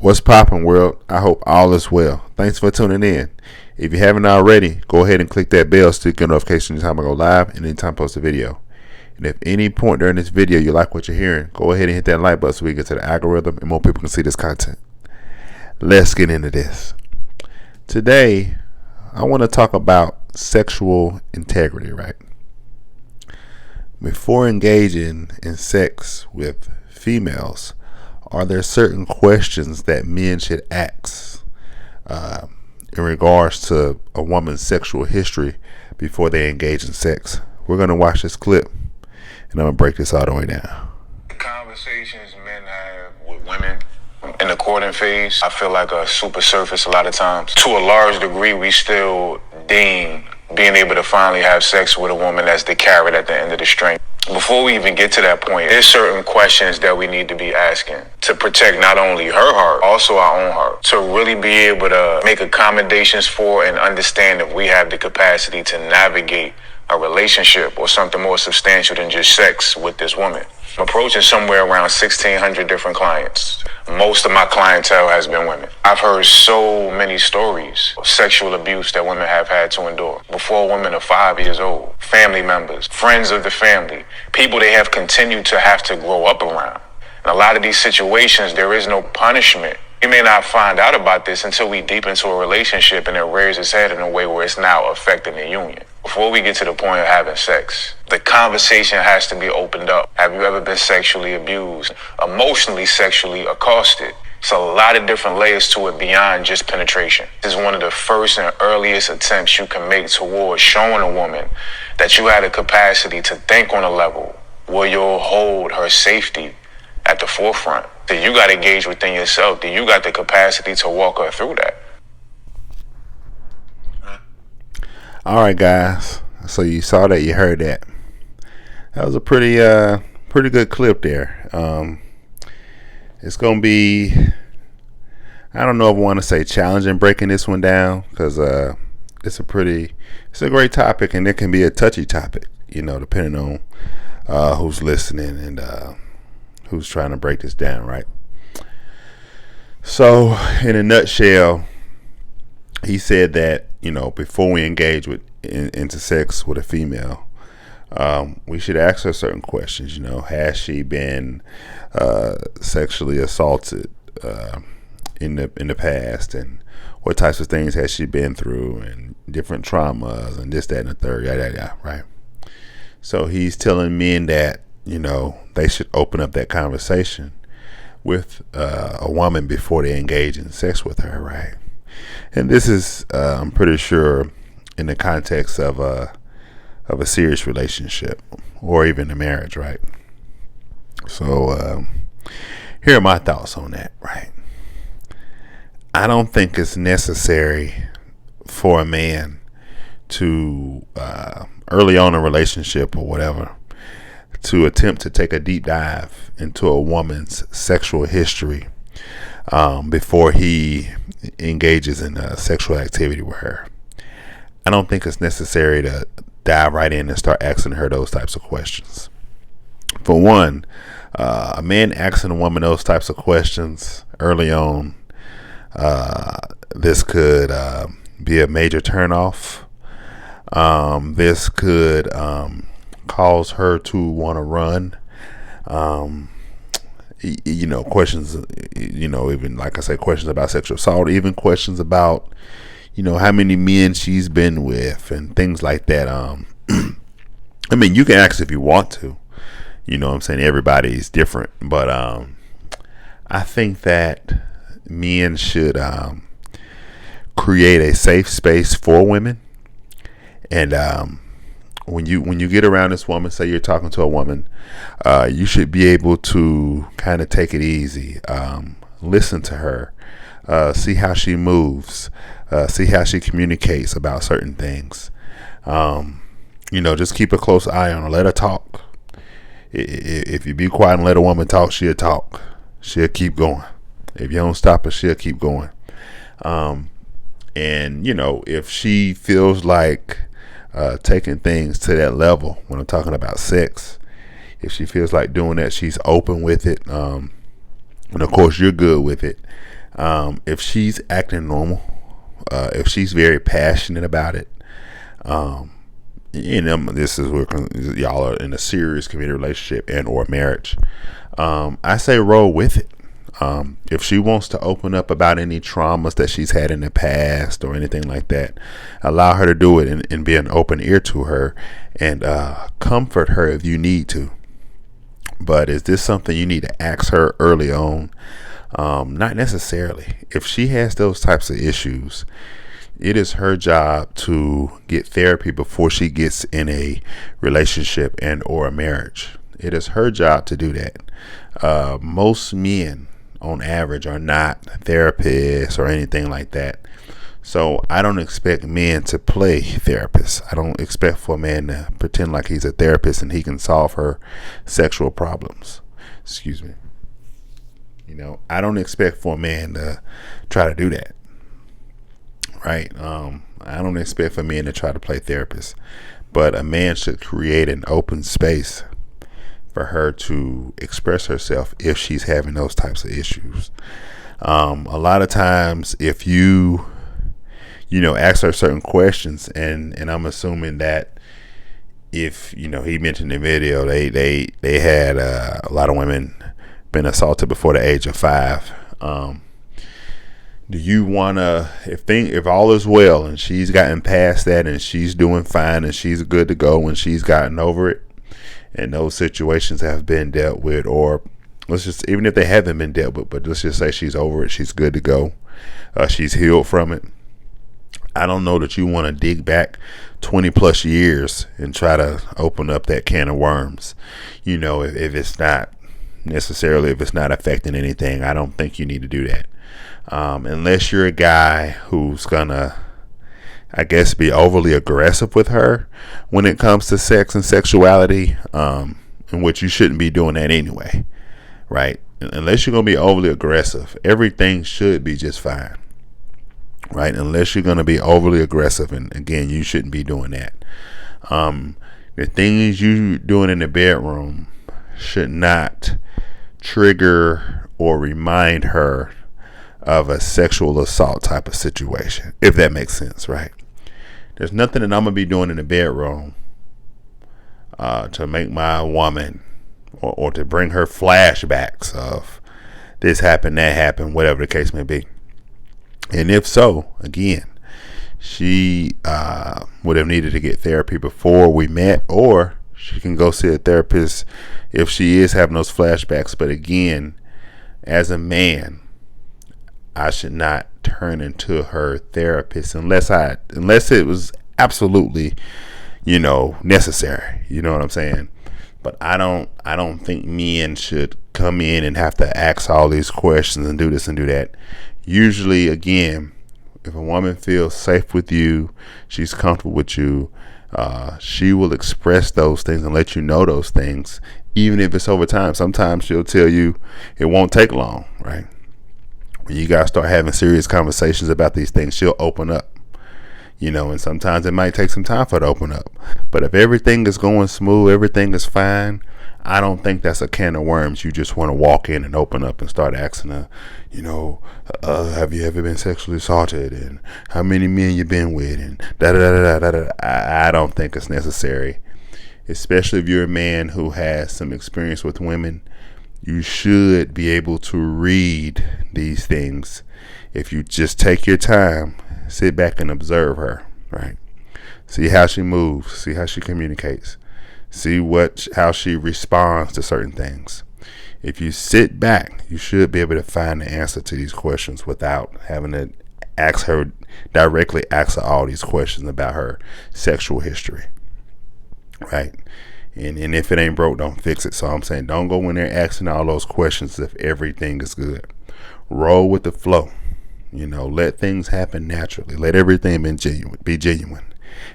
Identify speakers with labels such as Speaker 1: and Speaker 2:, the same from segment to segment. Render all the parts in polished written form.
Speaker 1: What's poppin', world? I hope all is well. Thanks for tuning in. If you haven't already, go ahead and click that bell so you get notifications anytime I go live and anytime I post a video. And if any point during this video you like what you're hearing, go ahead and hit that like button so we get to the algorithm and more people can see this content. Let's get into this. Today, I want to talk about sexual integrity, right? Before engaging in sex with females, are there certain questions that men should ask in regards to a woman's sexual history before they engage in sex? We're going to watch this clip, and I'm going to break this all the way down.
Speaker 2: The conversations men have with women in the courting phase, I feel like a super surface a lot of times. To a large degree, we still deem being able to finally have sex with a woman as the carrot at the end of the string. Before we even get to that point, there's certain questions that we need to be asking to protect not only her heart, also our own heart, to really be able to make accommodations for and understand if we have the capacity to navigate a relationship or something more substantial than just sex with this woman. I'm approaching somewhere around 1,600 different clients. Most of my clientele has been women. I've heard so many stories of sexual abuse that women have had to endure. Before women are 5 years old, family members, friends of the family, people they have continued to have to grow up around. In a lot of these situations, there is no punishment. You may not find out about this until we deep into a relationship and it rears its head in a way where it's now affecting the union. Before we get to the point of having sex, the conversation has to be opened up. Have you ever been sexually abused, emotionally sexually accosted? It's a lot of different layers to it beyond just penetration. This is one of the first and earliest attempts you can make towards showing a woman that you had a capacity to think on a level where you'll hold her safety at the forefront. That you got to gauge within yourself, that you got the capacity to walk her through that.
Speaker 1: All right, guys. So you saw that, you heard that. That was a pretty good clip there. It's gonna be, I don't know if I want to say challenging breaking this one down, because it's a great topic, and it can be a touchy topic, depending on who's listening and who's trying to break this down, right? So, in a nutshell, he said that before we engage into sex with a female, we should ask her certain questions. Has she been sexually assaulted in the past, and what types of things has she been through, and different traumas, and this, that, and the third, yada yada, right? So he's telling men that they should open up that conversation with a woman before they engage in sex with her, right? And this is, I'm pretty sure, in the context of a serious relationship or even a marriage, right? So here are my thoughts on that, right? I don't think it's necessary for a man to early on in a relationship or whatever to attempt to take a deep dive into a woman's sexual history before he engages in sexual activity with her. I don't think it's necessary to dive right in and start asking her those types of questions. For one, a man asking a woman those types of questions early on, this could be a major turnoff. This could cause her to want to run. Questions, even like I say, questions about sexual assault, even questions about, how many men she's been with and things like that. I mean, you can ask if you want to, I'm saying everybody's different, but I think that men should create a safe space for women. And when you get around this woman, say you're talking to a woman, you should be able to kind of take it easy, listen to her, see how she moves, see how she communicates about certain things. Just keep a close eye on her. Let her talk. If you be quiet and let a woman talk, she'll talk. She'll keep going. If you don't stop her, she'll keep going. And if she feels like taking things to that level, when I'm talking about sex, if she feels like doing that, she's open with it, and of course you're good with it, If she's acting normal, if she's very passionate about it, this is where y'all are in a serious committed relationship and or marriage, I say roll with it. If she wants to open up about any traumas that she's had in the past or anything like that, allow her to do it, and be an open ear to her, and comfort her if you need to. But is this something you need to ask her early on? Not necessarily. If she has those types of issues, it is her job to get therapy before she gets in a relationship and or a marriage. It is her job to do that. Most men on average are not therapists or anything like that. So I don't expect men to play therapists. I don't expect for a man to pretend like he's a therapist and he can solve her sexual problems. Excuse me. I don't expect for a man to try to do that. Right? I don't expect for men to try to play therapists. But a man should create an open space for her to express herself if she's having those types of issues. A lot of times, if you ask her certain questions, and I'm assuming that if he mentioned in the video they had a lot of women been assaulted before the age of 5. Do you want to, if all is well and she's gotten past that and she's doing fine and she's good to go and she's gotten over it, and those situations have been dealt with, or let's just, even if they haven't been dealt with, but let's just say she's over it, she's good to go, she's healed from it, I don't know that you want to dig back 20 plus years and try to open up that can of worms. If it's not necessarily, if it's not affecting anything, I don't think you need to do that. Unless you're a guy who's gonna, I guess, be overly aggressive with her when it comes to sex and sexuality, in which you shouldn't be doing that anyway, right? Unless you're gonna be overly aggressive, everything should be just fine, right? Unless you're gonna be overly aggressive, and again, you shouldn't be doing that. The things you doing in the bedroom should not trigger or remind her of a sexual assault type of situation, if that makes sense, right? There's nothing that I'm gonna be doing in the bedroom to make my woman or to bring her flashbacks of this happened, that happened, whatever the case may be. And if so, again, she would have needed to get therapy before we met, or she can go see a therapist if she is having those flashbacks. But again, as a man, I should not turn into her therapist unless it was absolutely, necessary. You know what I'm saying? But I don't think men should come in and have to ask all these questions and do this and do that. Usually, again, if a woman feels safe with you, she's comfortable with you, she will express those things and let you know those things, even if it's over time. Sometimes she'll tell you it won't take long, right? When you guys start having serious conversations about these things, she'll open up, and sometimes it might take some time for her to open up. But if everything is going smooth, everything is fine, I don't think that's a can of worms you just want to walk in and open up and start asking her, have you ever been sexually assaulted, and how many men you been with, and da da da da da. I don't think it's necessary, especially if you're a man who has some experience with women. You should be able to read these things if you just take your time, sit back and observe her, right? See how she moves, see how she communicates, see how she responds to certain things. If you sit back, you should be able to find the answer to these questions without having to ask her all these questions about her sexual history, right? And if it ain't broke, don't fix it. So I'm saying, don't go in there asking all those questions if everything is good. Roll with the flow. Let things happen naturally. Let everything be genuine,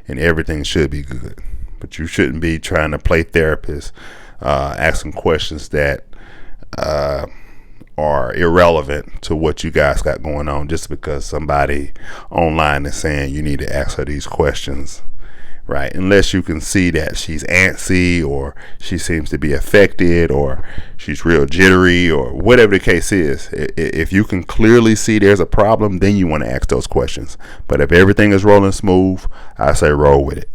Speaker 1: and everything should be good. But you shouldn't be trying to play therapist, asking questions that are irrelevant to what you guys got going on, just because somebody online is saying you need to ask her these questions right? Unless you can see that she's antsy, or she seems to be affected, or she's real jittery, or whatever the case is. If you can clearly see there's a problem, then you want to ask those questions. But if everything is rolling smooth, I say roll with it.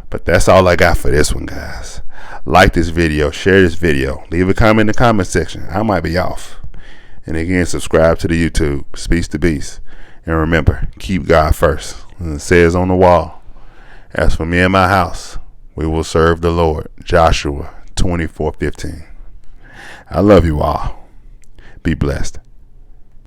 Speaker 1: But that's all I got for this one, guys. Like this video, share this video, leave a comment in the comment section. I might be off. And again, subscribe to the YouTube, Speaks to Beast. And remember, keep God first. And it says on the wall, as for me and my house, we will serve the Lord. Joshua 24:15. I love you all. Be blessed.